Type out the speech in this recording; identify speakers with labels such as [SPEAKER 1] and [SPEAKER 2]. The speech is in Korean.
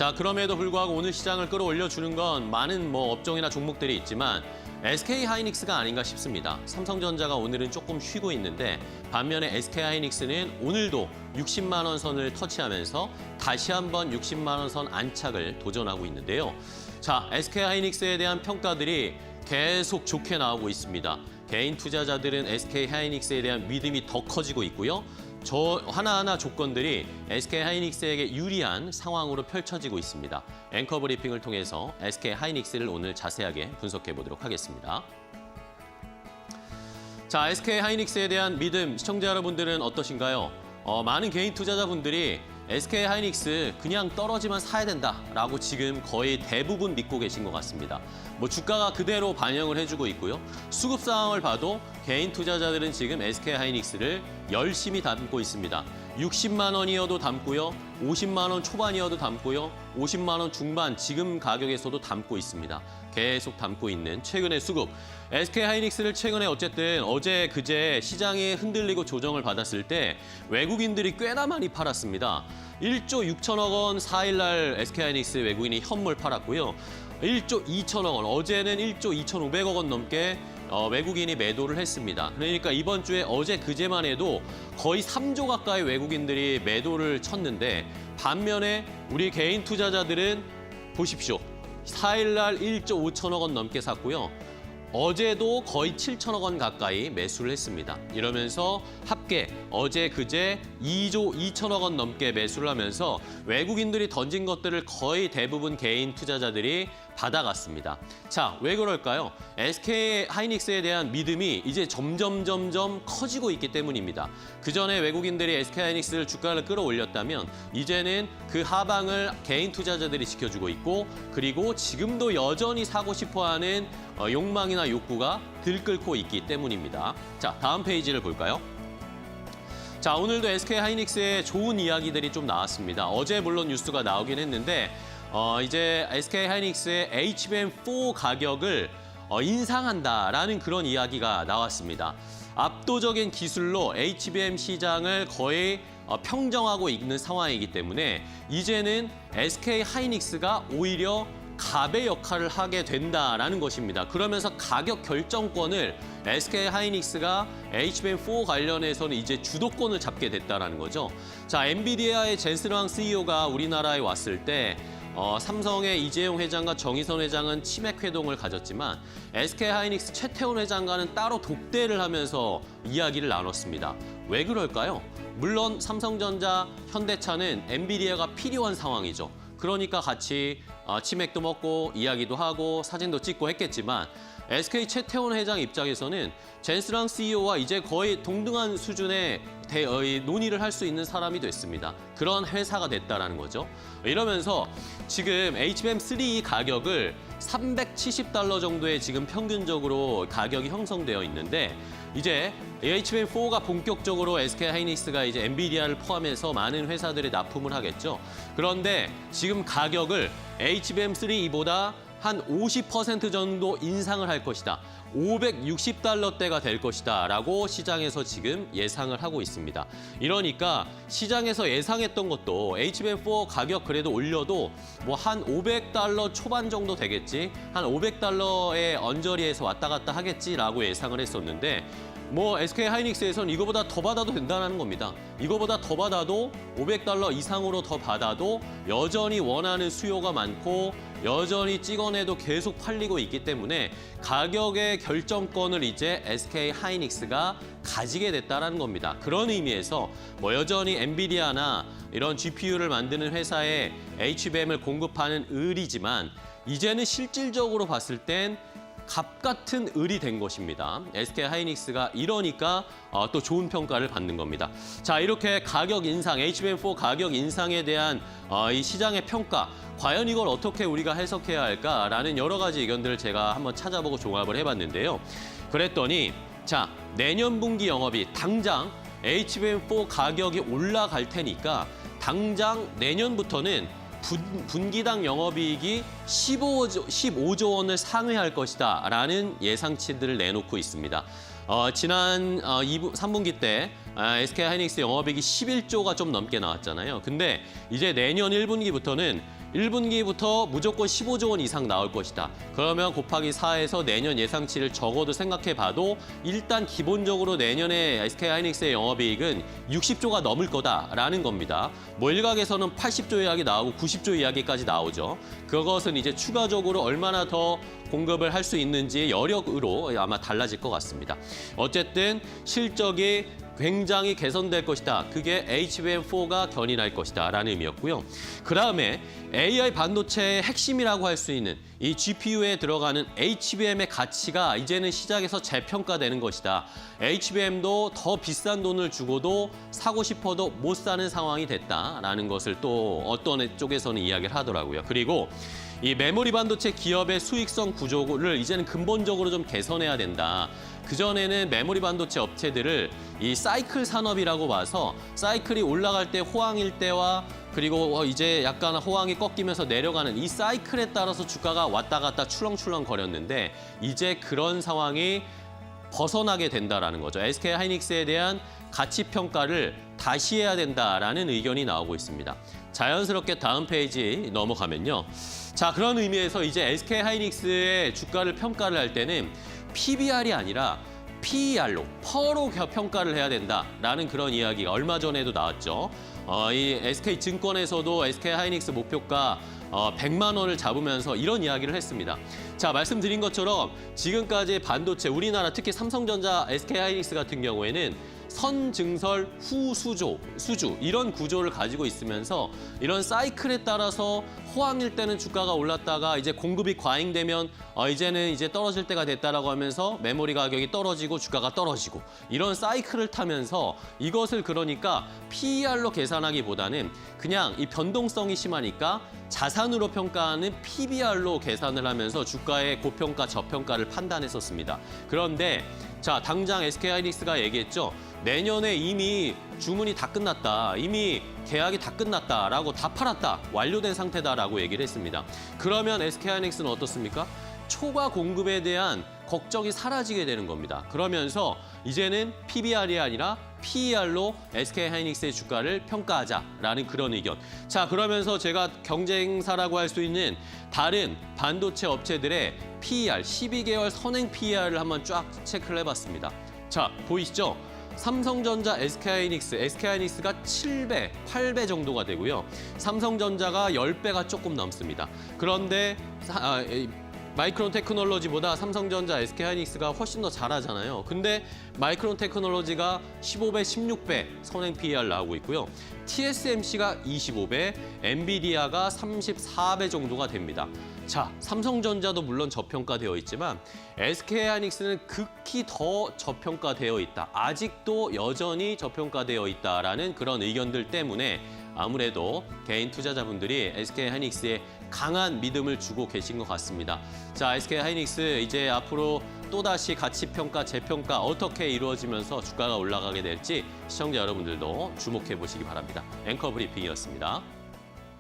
[SPEAKER 1] 자, 그럼에도 불구하고 오늘 시장을 끌어올려주는 건 많은 업종이나 종목들이 있지만 SK하이닉스가 아닌가 싶습니다. 삼성전자가 오늘은 조금 쉬고 있는데 반면에 SK하이닉스는 오늘도 60만 원 선을 터치하면서 다시 한번 60만 원 선 안착을 도전하고 있는데요. 자, SK하이닉스에 대한 평가들이 계속 좋게 나오고 있습니다. 개인 투자자들은 SK하이닉스에 대한 믿음이 더 커지고 있고요. 저 하나하나 조건들이 SK하이닉스에게 유리한 상황으로 펼쳐지고 있습니다. 앵커 브리핑을 통해서 SK하이닉스를 오늘 자세하게 분석해 보도록 하겠습니다. 자, SK하이닉스에 대한 믿음, 시청자 여러분들은 어떠신가요? 많은 개인 투자자분들이 SK하이닉스 그냥 떨어지면 사야 된다라고 지금 거의 대부분 믿고 계신 것 같습니다. 주가가 그대로 반영을 해주고 있고요. 수급 상황을 봐도 개인 투자자들은 지금 SK하이닉스를 열심히 담고 있습니다. 60만 원이어도 담고요. 50만 원 초반이어도 담고요. 50만 원 중반 지금 가격에서도 담고 있습니다. 계속 담고 있는 최근의 수급. SK하이닉스를 최근에 어쨌든 어제 그제 시장이 흔들리고 조정을 받았을 때 외국인들이 꽤나 많이 팔았습니다. 1조 6천억 원 4일날 SK하이닉스 외국인이 현물 팔았고요. 1조 2천억 원, 어제는 1조 2,500억 원 넘게 외국인이 매도를 했습니다. 그러니까 이번 주에 어제 그제만 해도 거의 3조 가까이 외국인들이 매도를 쳤는데 반면에 우리 개인 투자자들은 보십시오. 4일날 1조 5천억 원 넘게 샀고요. 어제도 거의 7천억 원 가까이 매수를 했습니다. 이러면서 합계 어제 그제 2조 2천억 원 넘게 매수를 하면서 외국인들이 던진 것들을 거의 대부분 개인 투자자들이 받아갔습니다. 자, 왜 그럴까요? SK하이닉스에 대한 믿음이 이제 점점 커지고 있기 때문입니다. 그전에 외국인들이 SK하이닉스를 주가를 끌어올렸다면 이제는 그 하방을 개인 투자자들이 지켜주고 있고 그리고 지금도 여전히 사고 싶어하는 욕망이나 욕구가 들끓고 있기 때문입니다. 자, 다음 페이지를 볼까요? 자, 오늘도 SK하이닉스의 좋은 이야기들이 좀 나왔습니다. 어제 물론 뉴스가 나오긴 했는데 이제 SK하이닉스의 HBM4 가격을 인상한다라는 그런 이야기가 나왔습니다. 압도적인 기술로 HBM 시장을 거의 평정하고 있는 상황이기 때문에 이제는 SK하이닉스가 오히려 갑의 역할을 하게 된다라는 것입니다. 그러면서 가격 결정권을 SK하이닉스가 HBM4 관련해서는 이제 주도권을 잡게 됐다라는 거죠. 자, 엔비디아의 젠슨 황 CEO가 우리나라에 왔을 때 삼성의 이재용 회장과 정의선 회장은 치맥 회동을 가졌지만 SK하이닉스 최태원 회장과는 따로 독대를 하면서 이야기를 나눴습니다. 왜 그럴까요? 물론 삼성전자, 현대차는 엔비디아가 필요한 상황이죠. 그러니까 같이 치맥도 먹고 이야기도 하고 사진도 찍고 했겠지만 SK 최태원 회장 입장에서는 젠스랑 CEO와 이제 거의 동등한 수준의 논의를 할 수 있는 사람이 됐습니다. 그런 회사가 됐다라는 거죠. 이러면서 지금 HBM3 가격을 $370 정도의 지금 평균적으로 가격이 형성되어 있는데 이제 HBM4가 본격적으로 SK하이닉스가 이제 엔비디아를 포함해서 많은 회사들이 납품을 하겠죠. 그런데 지금 가격을 HBM3보다 한 50% 정도 인상을 할 것이다. $560대가 될 것이다 라고 시장에서 지금 예상을 하고 있습니다. 이러니까 시장에서 예상했던 것도 HBM4 가격 그래도 올려도 한 $500 초반 정도 되겠지, 한 $500의 언저리에서 왔다 갔다 하겠지라고 예상을 했었는데 SK하이닉스에서는 이거보다 더 받아도 된다는 겁니다. 이거보다 더 받아도 $500 이상으로 더 받아도 여전히 원하는 수요가 많고 여전히 찍어내도 계속 팔리고 있기 때문에 가격의 결정권을 이제 SK하이닉스가 가지게 됐다는 겁니다. 그런 의미에서 여전히 엔비디아나 이런 GPU를 만드는 회사에 HBM을 공급하는 을이지만 이제는 실질적으로 봤을 땐 갑 같은 을이 된 것입니다. SK하이닉스가 이러니까 또 좋은 평가를 받는 겁니다. 자, 이렇게 가격 인상, HBM4 가격 인상에 대한 이 시장의 평가, 과연 이걸 어떻게 우리가 해석해야 할까라는 여러 가지 의견들을 제가 한번 찾아보고 종합을 해봤는데요. 그랬더니 자, 내년 분기 영업이 당장 HBM4 가격이 올라갈 테니까 당장 내년부터는 분기당 영업이익이 15조 원을 상회할 것이다 라는 예상치들을 내놓고 있습니다. 지난 3분기 때 SK하이닉스 영업이익이 11조가 좀 넘게 나왔잖아요. 근데 이제 내년 1분기부터는 1분기부터 무조건 15조 원 이상 나올 것이다. 그러면 곱하기 4에서 내년 예상치를 적어도 생각해봐도 일단 기본적으로 내년에 SK하이닉스의 영업이익은 60조가 넘을 거다라는 겁니다. 뭐 일각에서는 80조 이야기 나오고 90조 이야기까지 나오죠. 그것은 이제 추가적으로 얼마나 더 공급을 할 수 있는지 여력으로 아마 달라질 것 같습니다. 어쨌든 실적이 굉장히 개선될 것이다. 그게 HBM4가 견인할 것이다 라는 의미였고요. 그다음에 AI 반도체의 핵심이라고 할 수 있는 이 GPU에 들어가는 HBM의 가치가 이제는 시장에서 재평가되는 것이다. HBM도 더 비싼 돈을 주고도 사고 싶어도 못 사는 상황이 됐다라는 것을 또 어떤 쪽에서는 이야기를 하더라고요. 그리고 이 메모리 반도체 기업의 수익성 구조를 이제는 근본적으로 좀 개선해야 된다. 그전에는 메모리 반도체 업체들을 이 사이클 산업이라고 봐서 사이클이 올라갈 때 호황일 때와 그리고 이제 약간 호황이 꺾이면서 내려가는 이 사이클에 따라서 주가가 왔다 갔다 출렁출렁 거렸는데 이제 그런 상황이 벗어나게 된다라는 거죠. SK하이닉스에 대한 가치 평가를 다시 해야 된다라는 의견이 나오고 있습니다. 자연스럽게 다음 페이지 넘어가면요. 자, 그런 의미에서 이제 SK하이닉스의 주가를 평가를 할 때는 PBR이 아니라 PER로, 퍼로 평가를 해야 된다라는 그런 이야기가 얼마 전에도 나왔죠. 이 SK증권에서도 SK하이닉스 목표가 100만 원을 잡으면서 이런 이야기를 했습니다. 자, 말씀드린 것처럼 지금까지 반도체, 우리나라 특히 삼성전자, SK하이닉스 같은 경우에는 선증설 후수주 이런 구조를 가지고 있으면서 이런 사이클에 따라서 호황일 때는 주가가 올랐다가 이제 공급이 과잉되면 이제는 이제 떨어질 때가 됐다라고 하면서 메모리 가격이 떨어지고 주가가 떨어지고 이런 사이클을 타면서 이것을 그러니까 PER로 계산하기보다는 그냥 이 변동성이 심하니까 자산으로 평가하는 PBR로 계산을 하면서 주가의 고평가, 저평가를 판단했었습니다. 그런데 자, 당장 SK하이닉스가 얘기했죠. 내년에 이미 주문이 다 끝났다. 이미 계약이 다 끝났다라고 다 팔았다. 완료된 상태다라고 얘기를 했습니다. 그러면 SK하이닉스는 어떻습니까? 초과 공급에 대한 걱정이 사라지게 되는 겁니다. 그러면서 이제는 PBR이 아니라 PER로 SK하이닉스의 주가를 평가하자라는 그런 의견. 자, 그러면서 제가 경쟁사라고 할 수 있는 다른 반도체 업체들의 PER, 12개월 선행 PER을 한번 쫙 체크를 해봤습니다. 자, 보이시죠? 삼성전자, SK하이닉스가 7배, 8배 정도가 되고요. 삼성전자가 10배가 조금 넘습니다. 그런데 마이크론 테크놀로지보다 삼성전자, SK하이닉스가 훨씬 더 잘하잖아요. 근데 마이크론 테크놀로지가 15배, 16배 선행 PER 나오고 있고요. TSMC가 25배, 엔비디아가 34배 정도가 됩니다. 자, 삼성전자도 물론 저평가되어 있지만 SK하이닉스는 극히 더 저평가되어 있다. 아직도 여전히 저평가되어 있다라는 그런 의견들 때문에 아무래도 개인 투자자분들이 SK하이닉스에 강한 믿음을 주고 계신 것 같습니다. 자, SK하이닉스 이제 앞으로 또다시 가치평가, 재평가 어떻게 이루어지면서 주가가 올라가게 될지 시청자 여러분들도 주목해 보시기 바랍니다. 앵커 브리핑이었습니다.